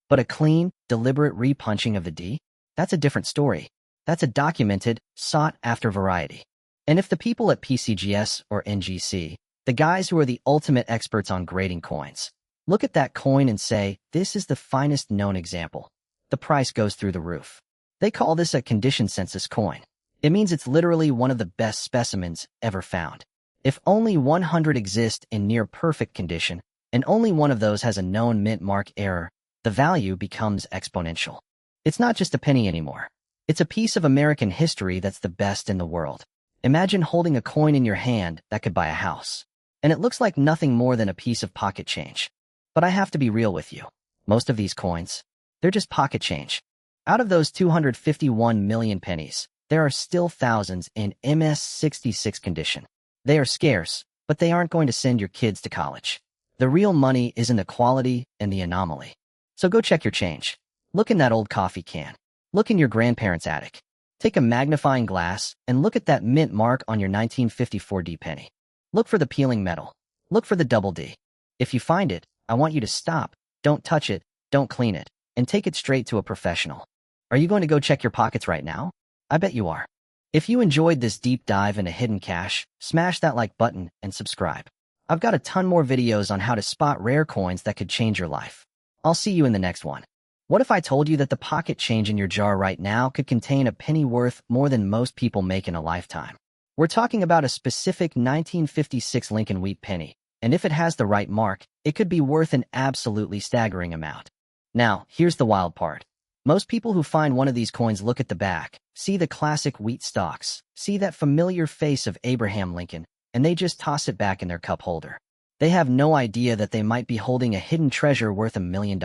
But a clean, deliberate repunching of the D? That's a different story. That's a documented, sought-after variety. And if the people at PCGS or NGC, the guys who are the ultimate experts on grading coins, look at that coin and say, this is the finest known example, the price goes through the roof. They call this a condition census coin. It means it's literally one of the best specimens ever found. If only 100 exist in near-perfect condition, and only one of those has a known mint mark error, the value becomes exponential. It's not just a penny anymore. It's a piece of American history that's the best in the world. Imagine holding a coin in your hand that could buy a house. And it looks like nothing more than a piece of pocket change. But I have to be real with you. Most of these coins, they're just pocket change. Out of those 251 million pennies, there are still thousands in MS66 condition. They are scarce, but they aren't going to send your kids to college. The real money is in the quality and the anomaly. So go check your change. Look in that old coffee can. Look in your grandparents' attic. Take a magnifying glass and look at that mint mark on your 1954 D penny. Look for the peeling metal. Look for the double D. If you find it, I want you to stop, don't touch it, don't clean it, and take it straight to a professional. Are you going to go check your pockets right now? I bet you are. If you enjoyed this deep dive into hidden cash, smash that like button and subscribe. I've got a ton more videos on how to spot rare coins that could change your life. I'll see you in the next one. What if I told you that the pocket change in your jar right now could contain a penny worth more than most people make in a lifetime? We're talking about a specific 1956 Lincoln Wheat penny, and if it has the right mark, it could be worth an absolutely staggering amount. Now, here's the wild part. Most people who find one of these coins look at the back, see the classic wheat stalks, see that familiar face of Abraham Lincoln, and they just toss it back in their cup holder. They have no idea that they might be holding a hidden treasure worth $1 million.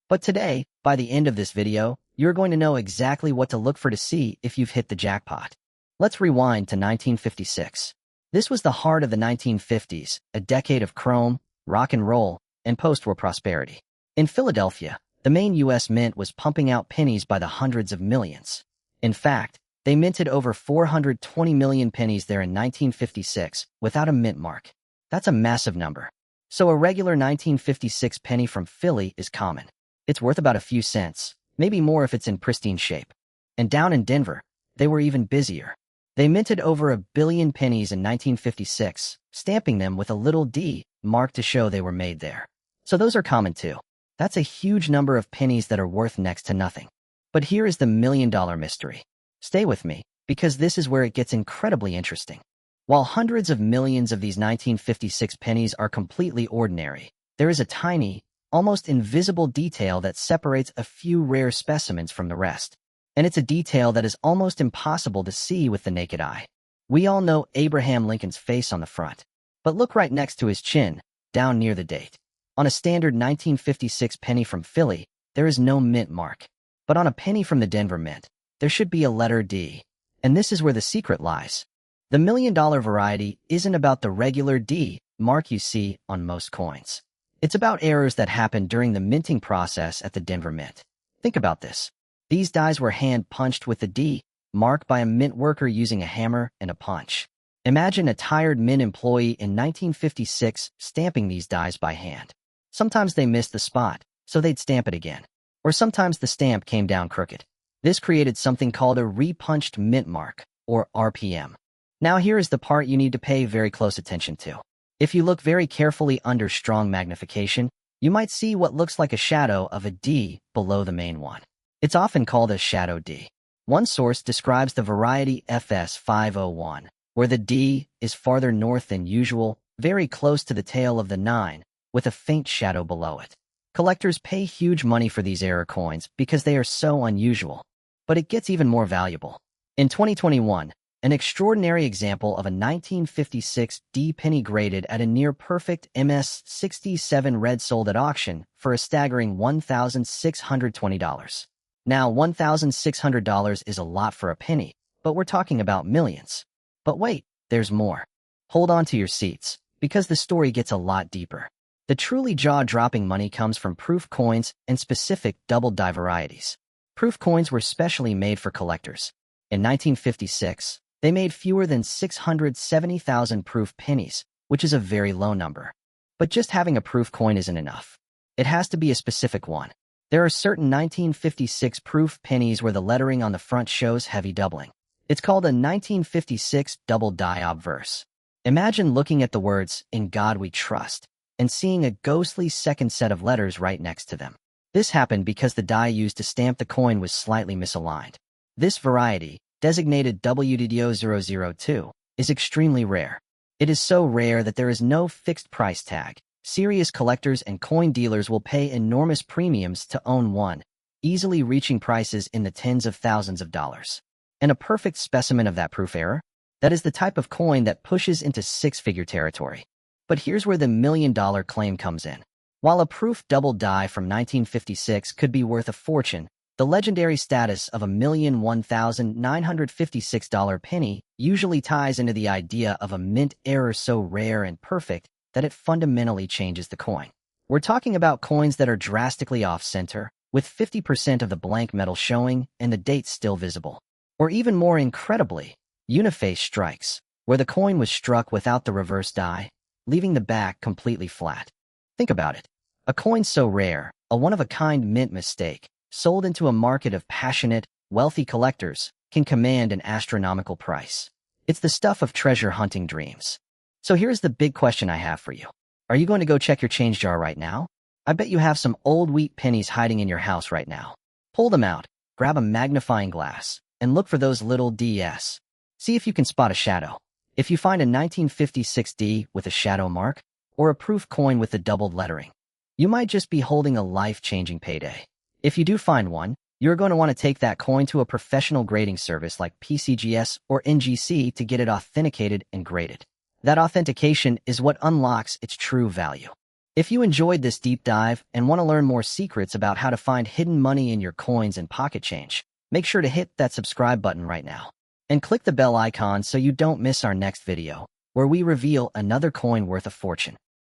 But today, by the end of this video, you're going to know exactly what to look for to see if you've hit the jackpot. Let's rewind to 1956. This was the heart of the 1950s, a decade of chrome, rock and roll, and post-war prosperity. In Philadelphia, the main U.S. mint was pumping out pennies by the hundreds of millions. In fact, they minted over 420 million pennies there in 1956 without a mint mark. That's a massive number. So a regular 1956 penny from Philly is common. It's worth about a few cents, maybe more if it's in pristine shape. And down in Denver, they were even busier. They minted over 1 billion pennies in 1956, stamping them with a little D mark to show they were made there. So those are common too. That's a huge number of pennies that are worth next to nothing. But here is the million-dollar mystery. Stay with me, because this is where it gets incredibly interesting. While hundreds of millions of these 1956 pennies are completely ordinary, there is a tiny, almost invisible detail that separates a few rare specimens from the rest. And it's a detail that is almost impossible to see with the naked eye. We all know Abraham Lincoln's face on the front, but look right next to his chin, down near the date. On a standard 1956 penny from Philly, there is no mint mark. But on a penny from the Denver Mint, there should be a letter D. And this is where the secret lies. The million-dollar variety isn't about the regular D mark you see on most coins. It's about errors that happened during the minting process at the Denver Mint. Think about this. These dies were hand-punched with the D mark by a mint worker using a hammer and a punch. Imagine a tired mint employee in 1956 stamping these dies by hand. Sometimes they missed the spot, so they'd stamp it again. Or sometimes the stamp came down crooked. This created something called a repunched mint mark, or RPM. Now here is the part you need to pay very close attention to. If you look very carefully under strong magnification, you might see what looks like a shadow of a D below the main one. It's often called a shadow D. One source describes the variety FS501, where the D is farther north than usual, very close to the tail of the 9, with a faint shadow below it. Collectors pay huge money for these error coins because they are so unusual. But it gets even more valuable. In 2021, an extraordinary example of a 1956 D penny graded at a near-perfect MS67 red sold at auction for a staggering $1,620. Now, $1,600 is a lot for a penny, but we're talking about millions. But wait, there's more. Hold on to your seats, because the story gets a lot deeper. The truly jaw-dropping money comes from proof coins and specific double-die varieties. Proof coins were specially made for collectors. In 1956, they made fewer than 670,000 proof pennies, which is a very low number. But just having a proof coin isn't enough. It has to be a specific one. There are certain 1956 proof pennies where the lettering on the front shows heavy doubling. It's called a 1956 double-die obverse. Imagine looking at the words, "In God We Trust," and seeing a ghostly second set of letters right next to them. This happened because the die used to stamp the coin was slightly misaligned. This variety, designated WDDO002, is extremely rare. It is so rare that there is no fixed price tag. Serious collectors and coin dealers will pay enormous premiums to own one, easily reaching prices in the tens of thousands of dollars. And a perfect specimen of that proof error? That is the type of coin that pushes into six-figure territory. But here's where the million-dollar claim comes in. While a proof double die from 1956 could be worth a fortune, the legendary status of a $1,001,956 penny usually ties into the idea of a mint error so rare and perfect that it fundamentally changes the coin. We're talking about coins that are drastically off-center, with 50% of the blank metal showing and the date still visible. Or even more incredibly, uniface strikes, where the coin was struck without the reverse die, leaving the back completely flat. Think about it. A coin so rare, a one-of-a-kind mint mistake, sold into a market of passionate, wealthy collectors, can command an astronomical price. It's the stuff of treasure-hunting dreams. So here's the big question I have for you. Are you going to go check your change jar right now? I bet you have some old wheat pennies hiding in your house right now. Pull them out, grab a magnifying glass, and look for those little DS. See if you can spot a shadow. If you find a 1956 D with a shadow mark, or a proof coin with the doubled lettering, you might just be holding a life-changing payday. If you do find one, you're going to want to take that coin to a professional grading service like PCGS or NGC to get it authenticated and graded. That authentication is what unlocks its true value. If you enjoyed this deep dive and want to learn more secrets about how to find hidden money in your coins and pocket change, make sure to hit that subscribe button right now. And click the bell icon so you don't miss our next video, where we reveal another coin worth a fortune.